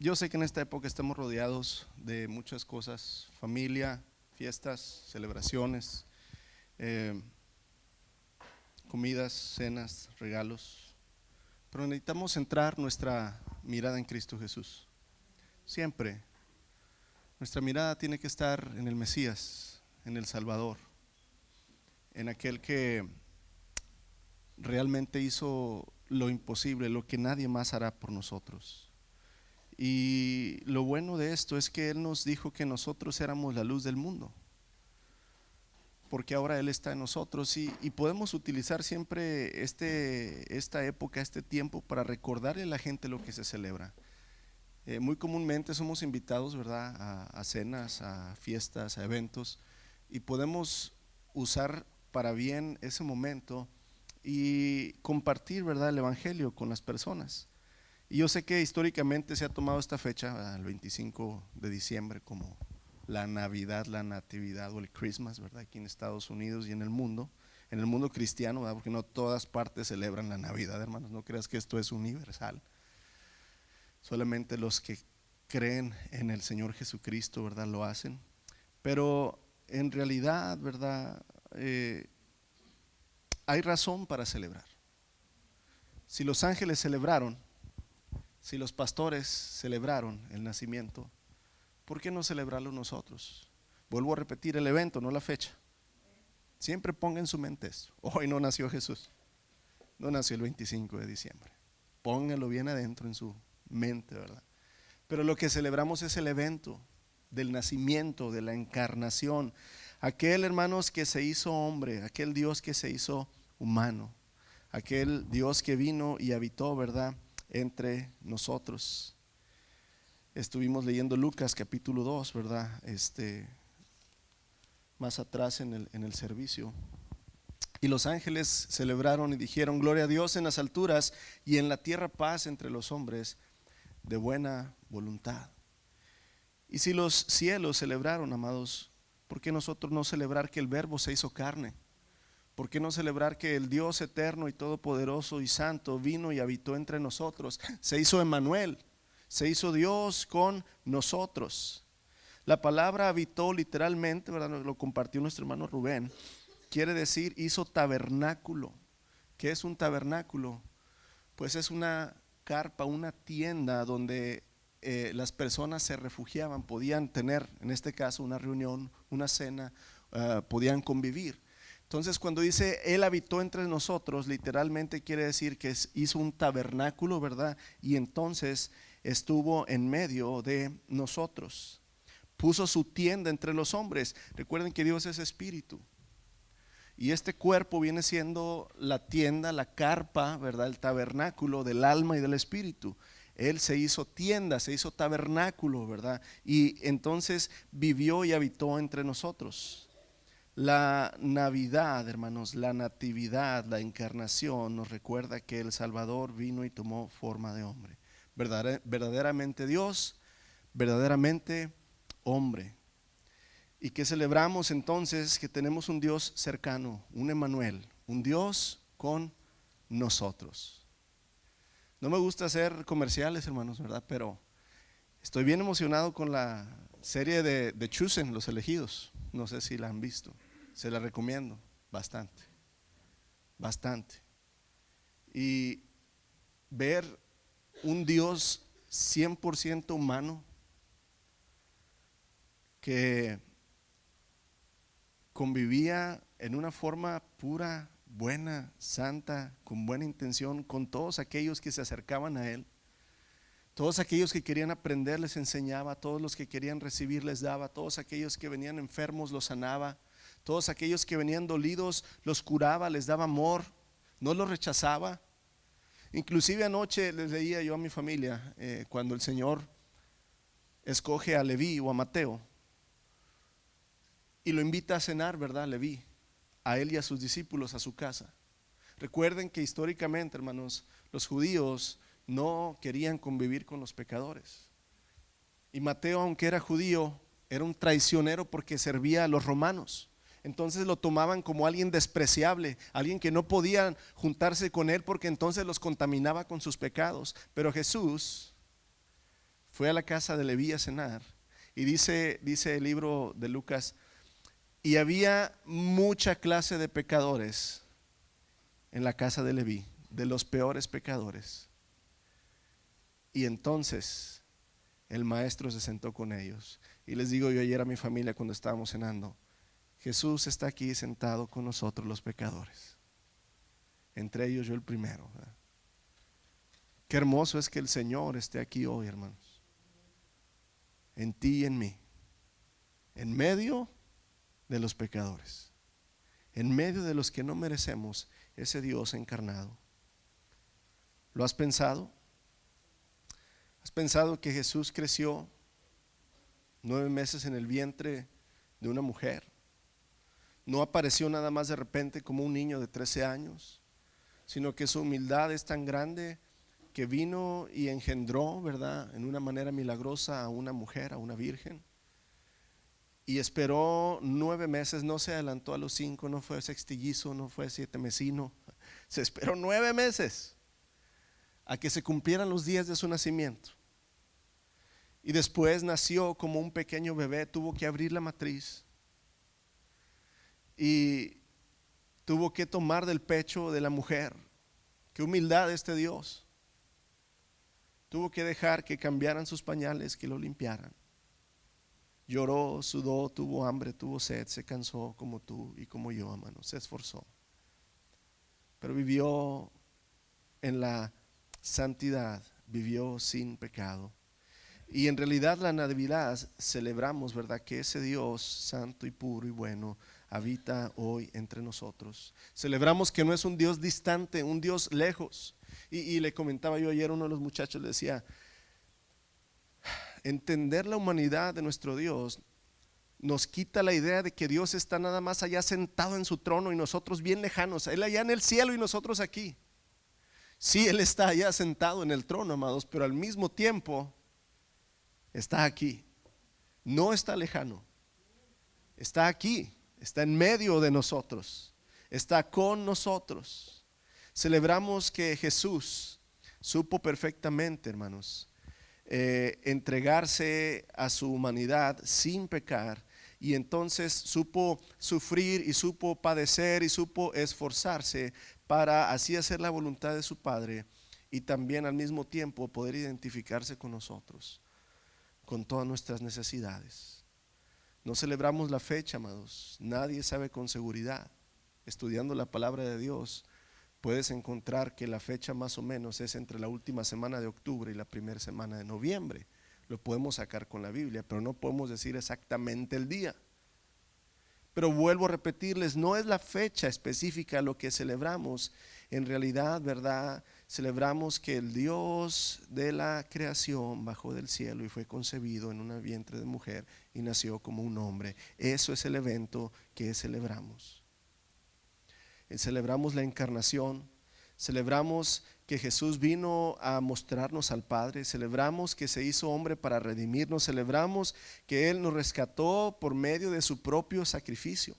Yo sé que en esta época estamos rodeados de muchas cosas, familia, fiestas, celebraciones, eh, comidas, cenas, regalos, pero necesitamos centrar nuestra mirada en Cristo Jesús. Siempre nuestra mirada tiene que estar en el Mesías, en el Salvador, en aquel que realmente hizo lo imposible, lo que nadie más hará por nosotros. Y lo bueno de esto es que Él nos dijo que nosotros éramos la luz del mundo, porque ahora Él está en nosotros y podemos utilizar siempre esta época, este tiempo para recordarle a la gente lo que se celebra. Muy comúnmente somos invitados, ¿verdad?, a cenas, a fiestas, a eventos, y podemos usar para bien ese momento y compartir, ¿verdad?, el Evangelio con las personas. Y yo sé que históricamente se ha tomado esta fecha, el 25 de diciembre, como la Navidad, la Natividad o el Christmas, ¿verdad?, aquí en Estados Unidos y en el mundo cristiano, ¿verdad?, porque no todas partes celebran la Navidad, hermanos, no creas que esto es universal. Solamente los que creen en el Señor Jesucristo, ¿verdad?, lo hacen. Pero en realidad, ¿verdad?, hay razón para celebrar. Si los ángeles celebraron, si los pastores celebraron el nacimiento, ¿por qué no celebrarlo nosotros? Vuelvo a repetir el evento, no la fecha. Siempre ponga en su mente esto: hoy no nació Jesús, no nació el 25 de diciembre. Póngalo bien adentro en su mente, ¿verdad? Pero lo que celebramos es el evento del nacimiento, de la encarnación. Aquel, hermanos, que se hizo hombre, aquel Dios que se hizo humano, aquel Dios que vino y habitó, ¿verdad?, entre nosotros. Estuvimos leyendo Lucas capítulo 2, ¿verdad?, más atrás en el servicio. Y los ángeles celebraron y dijeron: gloria a Dios en las alturas y en la tierra paz entre los hombres de buena voluntad. Y si los cielos celebraron, amados, ¿por qué nosotros no celebrar que el Verbo se hizo carne? ¿Por qué no celebrar que el Dios eterno y todopoderoso y santo vino y habitó entre nosotros? Se hizo Emmanuel, se hizo Dios con nosotros. La palabra habitó literalmente, ¿verdad?, lo compartió nuestro hermano Rubén, quiere decir hizo tabernáculo. ¿Qué es un tabernáculo? Pues es una carpa, una tienda donde las personas se refugiaban, podían tener, en este caso, una reunión, una cena, podían convivir. Entonces, cuando dice Él habitó entre nosotros, literalmente quiere decir que hizo un tabernáculo, ¿verdad? Y entonces estuvo en medio de nosotros. Puso su tienda entre los hombres. Recuerden que Dios es espíritu. Y este cuerpo viene siendo la tienda, la carpa, ¿verdad?, el tabernáculo del alma y del espíritu. Él se hizo tienda, se hizo tabernáculo, ¿verdad? Y entonces vivió y habitó entre nosotros. La Navidad, hermanos, la natividad, la encarnación nos recuerda que el Salvador vino y tomó forma de hombre. Verdaderamente Dios, verdaderamente hombre. Y que celebramos entonces que tenemos un Dios cercano, un Emmanuel, un Dios con nosotros. No me gusta hacer comerciales, hermanos, ¿verdad? Pero estoy bien emocionado con la serie de Chosen, Los Elegidos. No sé si la han visto. Se la recomiendo bastante, bastante. Y ver un Dios 100% humano que convivía en una forma pura, buena, santa, con buena intención, con todos aquellos que se acercaban a Él. Todos aquellos que querían aprender les enseñaba, todos los que querían recibir les daba, todos aquellos que venían enfermos los sanaba, todos aquellos que venían dolidos los curaba, les daba amor, no los rechazaba. Inclusive anoche les leía yo a mi familia, cuando el Señor escoge a Leví o a Mateo y lo invita a cenar, ¿verdad?, Leví, a él y a sus discípulos a su casa. Recuerden que históricamente, hermanos, los judíos no querían convivir con los pecadores. Y Mateo, aunque era judío, era un traicionero porque servía a los romanos. Entonces lo tomaban como alguien despreciable, alguien que no podían juntarse con él porque entonces los contaminaba con sus pecados. Pero Jesús fue a la casa de Leví a cenar. Y dice el libro de Lucas, y había mucha clase de pecadores en la casa de Leví, de los peores pecadores. Y entonces el maestro se sentó con ellos. Y les digo yo ayer a mi familia cuando estábamos cenando, Jesús está aquí sentado con nosotros los pecadores, entre ellos yo el primero, ¿verdad? Qué hermoso es que el Señor esté aquí hoy, hermanos, en ti y en mí, en medio de los pecadores, en medio de los que no merecemos ese Dios encarnado. ¿Lo has pensado? ¿Has pensado que Jesús creció 9 meses en el vientre de una mujer? No apareció nada más de repente como un niño de 13 años, sino que su humildad es tan grande que vino y engendró, ¿verdad?, en una manera milagrosa a una mujer, a una virgen. Y esperó 9 meses, no se adelantó a los 5, no fue sextillizo, no fue 7 mesino. Se esperó 9 meses a que se cumplieran los días de su nacimiento. Y después nació como un pequeño bebé, tuvo que abrir la matriz y tuvo que tomar del pecho de la mujer. Qué humildad este Dios. Tuvo que dejar que cambiaran sus pañales, que lo limpiaran. Lloró, sudó, tuvo hambre, tuvo sed, se cansó como tú y como yo, hermano, se esforzó. Pero vivió en la santidad, vivió sin pecado. Y en realidad la Navidad celebramos, ¿verdad?, que ese Dios santo y puro y bueno habita hoy entre nosotros. Celebramos que no es un Dios distante, un Dios lejos. Y le comentaba yo ayer a uno de los muchachos, le decía, entender la humanidad de nuestro Dios nos quita la idea de que Dios está nada más allá sentado en su trono y nosotros bien lejanos, Él allá en el cielo y nosotros aquí. Sí, Él está allá sentado en el trono, amados, pero al mismo tiempo está aquí, no está lejano, está aquí, está en medio de nosotros, está con nosotros. Celebramos que Jesús supo perfectamente, hermanos, entregarse a su humanidad sin pecar, y entonces supo sufrir y supo padecer y supo esforzarse para así hacer la voluntad de su Padre y también al mismo tiempo poder identificarse con nosotros, con todas nuestras necesidades. No celebramos la fecha, amados, nadie sabe con seguridad. Estudiando la palabra de Dios puedes encontrar que la fecha más o menos es entre la última semana de octubre y la primera semana de noviembre. Lo podemos sacar con la Biblia, pero no podemos decir exactamente el día. Pero vuelvo a repetirles, no es la fecha específica lo que celebramos. En realidad, ¿verdad?, celebramos que el Dios de la creación bajó del cielo y fue concebido en un vientre de mujer y nació como un hombre. Eso es el evento que celebramos. Celebramos la encarnación, celebramos que Jesús vino a mostrarnos al Padre, celebramos que se hizo hombre para redimirnos, celebramos que Él nos rescató por medio de su propio sacrificio.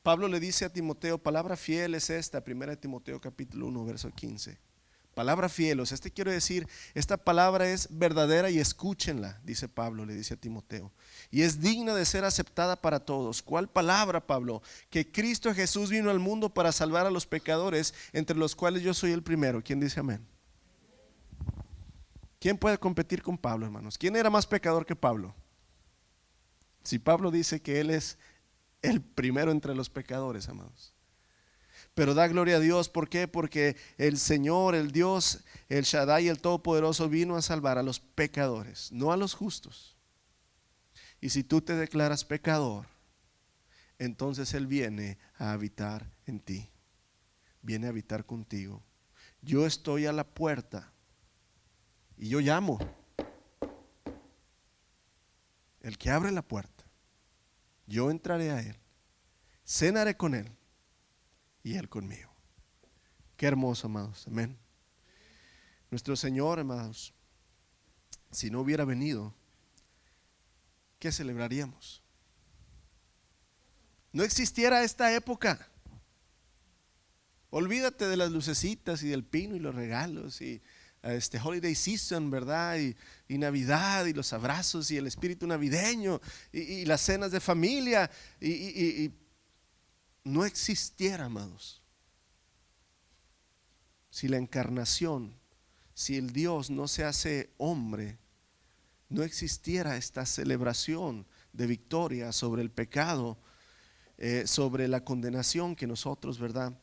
Pablo le dice a Timoteo, palabra fiel es esta, 1 Timoteo capítulo 1 verso 15. Palabra fiel, o sea, quiero decir, esta palabra es verdadera y escúchenla, dice Pablo, le dice a Timoteo, y es digna de ser aceptada para todos. ¿Cuál palabra, Pablo? Que Cristo Jesús vino al mundo para salvar a los pecadores, entre los cuales yo soy el primero. ¿Quién dice amén? ¿Quién puede competir con Pablo, hermanos? ¿Quién era más pecador que Pablo? Si Pablo dice que él es el primero entre los pecadores, amados. Pero da gloria a Dios, ¿por qué? Porque el Señor, el Dios, el Shaddai, el Todopoderoso vino a salvar a los pecadores, no a los justos. Y si tú te declaras pecador, entonces Él viene a habitar en ti, viene a habitar contigo. Yo estoy a la puerta y yo llamo. El que abre la puerta, yo entraré a Él, cenaré con Él y Él conmigo. Qué hermoso, amados, amén. Nuestro Señor, amados, si no hubiera venido, ¿qué celebraríamos? No existiera esta época. Olvídate de las lucecitas y del pino y los regalos y holiday season, ¿verdad? Y Navidad y los abrazos y el espíritu navideño y las cenas de familia y no existiera, amados, si la encarnación, si el Dios no se hace hombre, no existiera esta celebración de victoria sobre el pecado, sobre la condenación que nosotros, ¿verdad?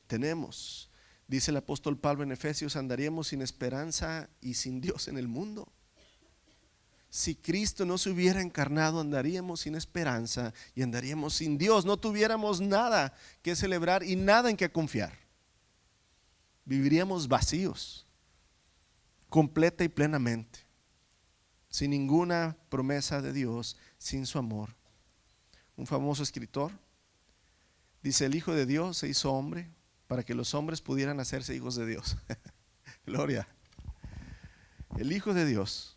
Tenemos. Dice el apóstol Pablo en Efesios: andaríamos sin esperanza y sin Dios en el mundo. Si Cristo no se hubiera encarnado, andaríamos sin esperanza y andaríamos sin Dios. No tuviéramos nada que celebrar y nada en que confiar. Viviríamos vacíos, completa y plenamente, sin ninguna promesa de Dios, sin su amor. Un famoso escritor dice: el Hijo de Dios se hizo hombre para que los hombres pudieran hacerse hijos de Dios. Gloria. El Hijo de Dios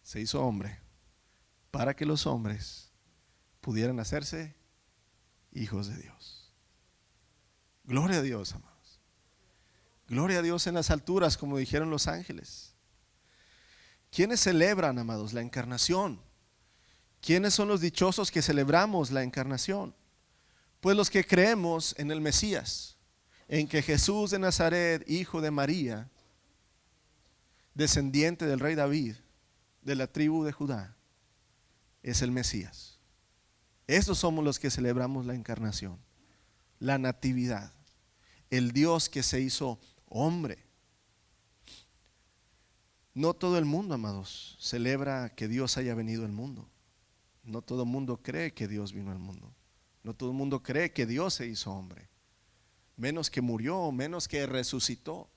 se hizo hombre para que los hombres pudieran hacerse hijos de Dios. Gloria a Dios, amados. Gloria a Dios en las alturas, como dijeron los ángeles. ¿Quiénes celebran, amados, la encarnación? ¿Quiénes son los dichosos que celebramos la encarnación? Pues los que creemos en el Mesías, en que Jesús de Nazaret, hijo de María, descendiente del rey David, de la tribu de Judá, es el Mesías. Estos somos los que celebramos la encarnación, la natividad, el Dios que se hizo hombre. No todo el mundo, amados, celebra que Dios haya venido al mundo. No todo el mundo cree que Dios vino al mundo. No todo el mundo cree que Dios se hizo hombre, menos que murió, menos que resucitó.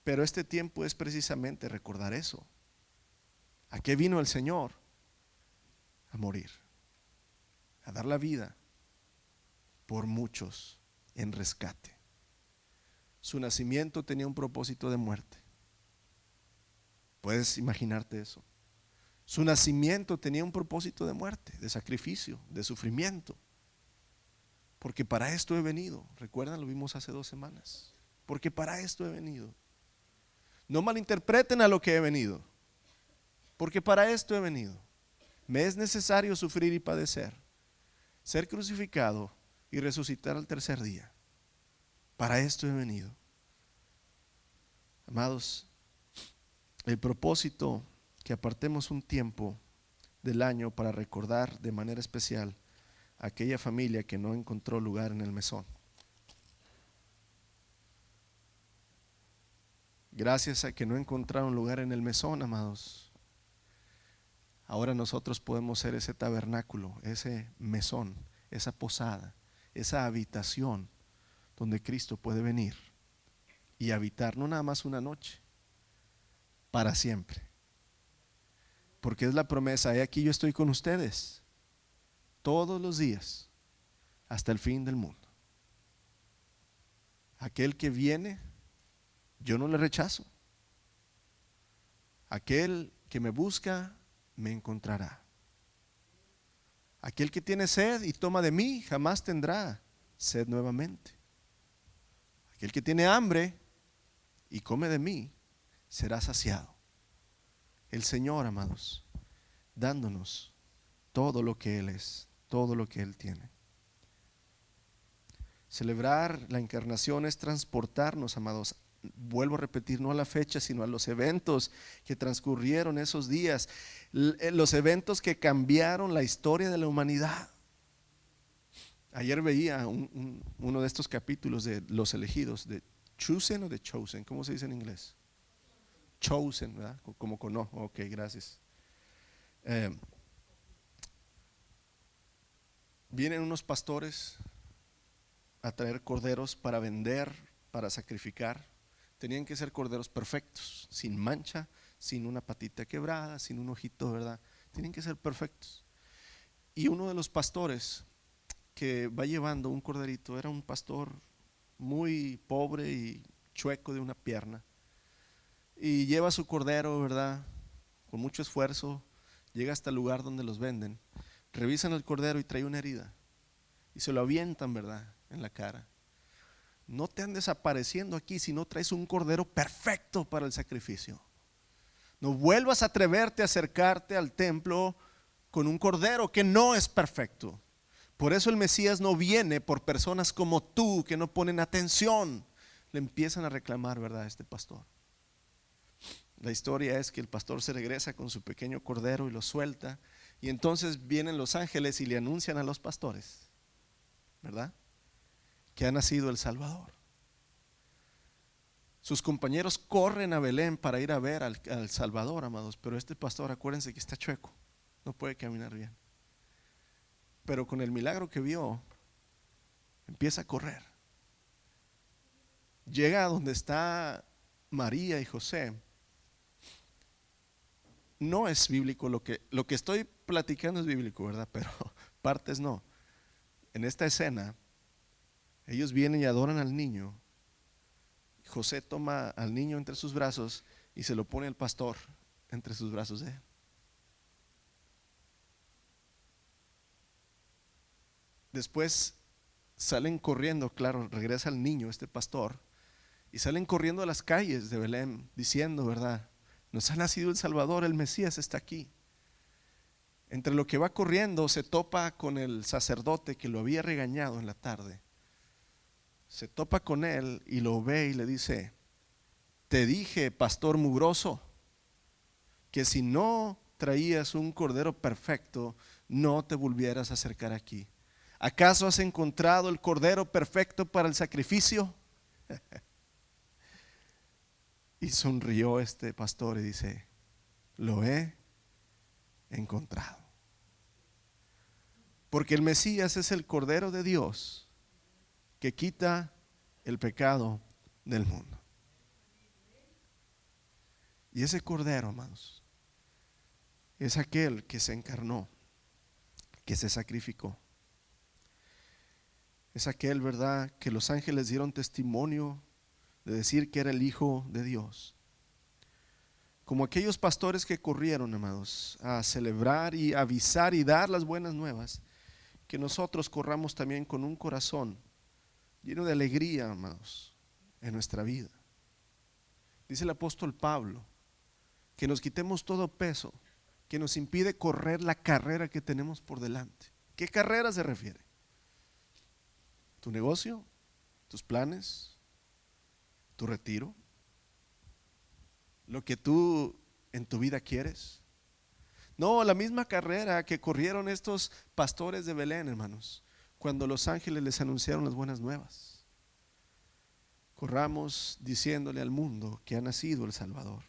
Pero este tiempo es precisamente recordar eso. ¿A qué vino el Señor? A morir, a dar la vida por muchos en rescate. Su nacimiento tenía un propósito de muerte. ¿Puedes imaginarte eso? Su nacimiento tenía un propósito de muerte, de sacrificio, de sufrimiento. Porque para esto he venido. ¿Recuerdan? Lo vimos hace 2 semanas. Porque para esto he venido. No malinterpreten a lo que he venido. Porque para esto he venido. Me es necesario sufrir y padecer, ser crucificado y resucitar al tercer día. Para esto he venido. Amados, el propósito que apartemos un tiempo del año para recordar de manera especial a aquella familia que no encontró lugar en el mesón. Gracias a que no encontraron lugar en el mesón, amados, ahora nosotros podemos ser ese tabernáculo, ese mesón, esa posada, esa habitación donde Cristo puede venir y habitar no nada más una noche, para siempre. Porque es la promesa: he aquí yo estoy con ustedes todos los días hasta el fin del mundo. Aquel que viene, yo no le rechazo. Aquel que me busca, me encontrará. Aquel que tiene sed y toma de mí, jamás tendrá sed nuevamente. Aquel que tiene hambre y come de mí, será saciado. El Señor, amados, dándonos todo lo que Él es, todo lo que Él tiene. Celebrar la encarnación es transportarnos, amados, vuelvo a repetir, no a la fecha, sino a los eventos que transcurrieron esos días, los eventos que cambiaron la historia de la humanidad. Ayer veía uno de estos capítulos de Los Elegidos, de Chosen o de Chosen, ¿cómo se dice en inglés? Chosen, ¿verdad? Como con O. Ok, gracias. Vienen unos pastores a traer corderos para vender, para sacrificar. Tenían que ser corderos perfectos, sin mancha, sin una patita quebrada, sin un ojito, ¿verdad? Tienen que ser perfectos. Y uno de los pastores que va llevando un corderito era un pastor muy pobre y chueco de una pierna. Y lleva su cordero, ¿verdad? Con mucho esfuerzo, llega hasta el lugar donde los venden. Revisan el cordero y trae una herida. Y se lo avientan, ¿verdad? En la cara. no te andes apareciendo aquí si no traes un cordero perfecto para el sacrificio. No vuelvas a atreverte a acercarte al templo con un cordero que no es perfecto. Por eso el Mesías no viene por personas como tú que no ponen atención. Le empiezan a reclamar, ¿verdad?, a este pastor. La historia es que el pastor se regresa con su pequeño cordero y lo suelta. Y entonces vienen los ángeles y le anuncian a los pastores, ¿verdad?, que ha nacido el Salvador. Sus compañeros corren a Belén para ir a ver al Salvador, amados. Pero este pastor, acuérdense que está chueco, no puede caminar bien. Pero con el milagro que vio, empieza a correr. Llega a donde está María y José. No es bíblico lo que estoy platicando, es bíblico, ¿verdad? Pero partes no. En esta escena, ellos vienen y adoran al niño. José toma al niño entre sus brazos y se lo pone al pastor entre sus brazos de él. Después salen corriendo, claro, regresa el niño, este pastor, y salen corriendo a las calles de Belén diciendo, ¿verdad?, nos ha nacido el Salvador, el Mesías está aquí. Entre lo que va corriendo se topa con el sacerdote que lo había regañado en la tarde. Se topa con él y lo ve y le dice: te dije, pastor mugroso, que si no traías un cordero perfecto, no te volvieras a acercar aquí. ¿Acaso has encontrado el cordero perfecto para el sacrificio? Y sonrió este pastor y dice: lo he encontrado. Porque el Mesías es el Cordero de Dios que quita el pecado del mundo. Y ese Cordero, amados, es aquel que se encarnó, que se sacrificó. Es aquel, ¿verdad?, que los ángeles dieron testimonio de decir que era el Hijo de Dios. Como aquellos pastores que corrieron, amados, a celebrar y avisar y dar las buenas nuevas, que nosotros corramos también con un corazón lleno de alegría, amados, en nuestra vida. Dice el apóstol Pablo que nos quitemos todo peso que nos impide correr la carrera que tenemos por delante. ¿Qué carrera se refiere? ¿Tu negocio? ¿Tus planes? ¿Tu retiro? ¿Lo que tú en tu vida quieres? No, la misma carrera que corrieron estos pastores de Belén, hermanos, cuando los ángeles les anunciaron las buenas nuevas. Corramos diciéndole al mundo que ha nacido el Salvador.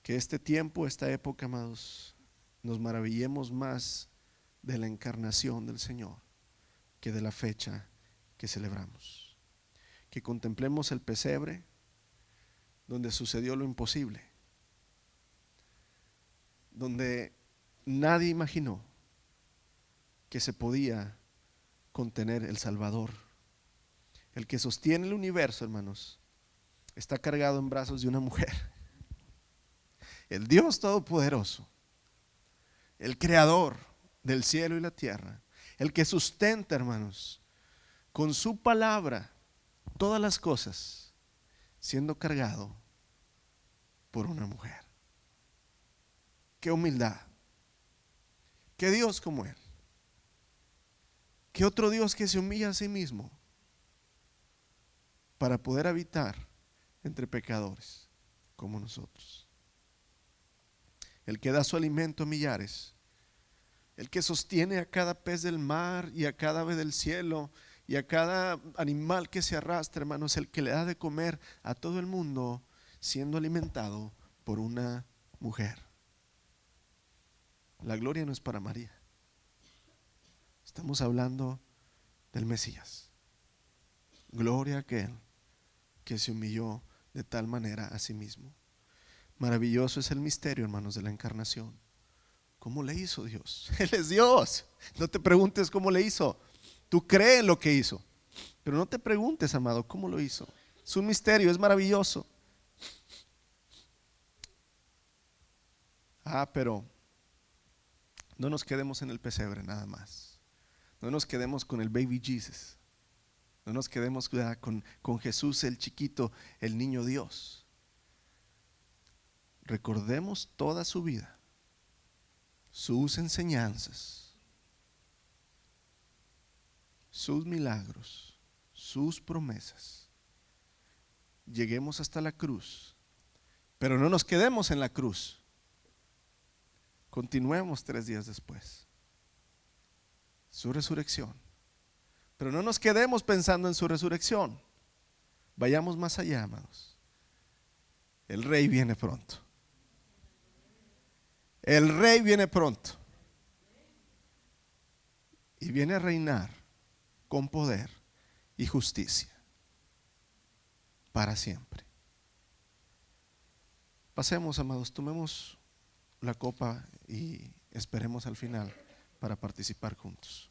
Que este tiempo, esta época, amados, nos maravillemos más de la encarnación del Señor que de la fecha que celebramos. Que contemplemos el pesebre donde sucedió lo imposible, donde nadie imaginó que se podía contener el Salvador. El que sostiene el universo, hermanos, está cargado en brazos de una mujer. El Dios Todopoderoso, el Creador del cielo y la tierra, el que sustenta, hermanos, con su palabra todas las cosas, siendo cargado por una mujer. Qué humildad, qué Dios como Él, qué otro Dios que se humilla a sí mismo para poder habitar entre pecadores como nosotros. El que da su alimento a millares, el que sostiene a cada pez del mar y a cada ave del cielo y a cada animal que se arrastra, hermanos, el que le da de comer a todo el mundo siendo alimentado por una mujer. La gloria no es para María. Estamos hablando del Mesías. Gloria a aquel que se humilló de tal manera a sí mismo. Maravilloso es el misterio, hermanos, de la encarnación. ¿Cómo le hizo Dios? Él es Dios. No te preguntes cómo le hizo. Tú crees en lo que hizo, pero no te preguntes, amado, cómo lo hizo. Es un misterio, es maravilloso. Pero no nos quedemos en el pesebre nada más. No nos quedemos con el baby Jesus. No nos quedemos con Jesús el chiquito, el niño Dios. Recordemos toda su vida, sus enseñanzas, sus milagros, sus promesas. Lleguemos hasta la cruz, pero no nos quedemos en la cruz. Continuemos 3 días después. Su resurrección. Pero no nos quedemos pensando en su resurrección. Vayamos más allá, amados. El Rey viene pronto. El Rey viene pronto. Y viene a reinar con poder y justicia para siempre. Pasemos, amados, tomemos la copa y esperemos al final para participar juntos.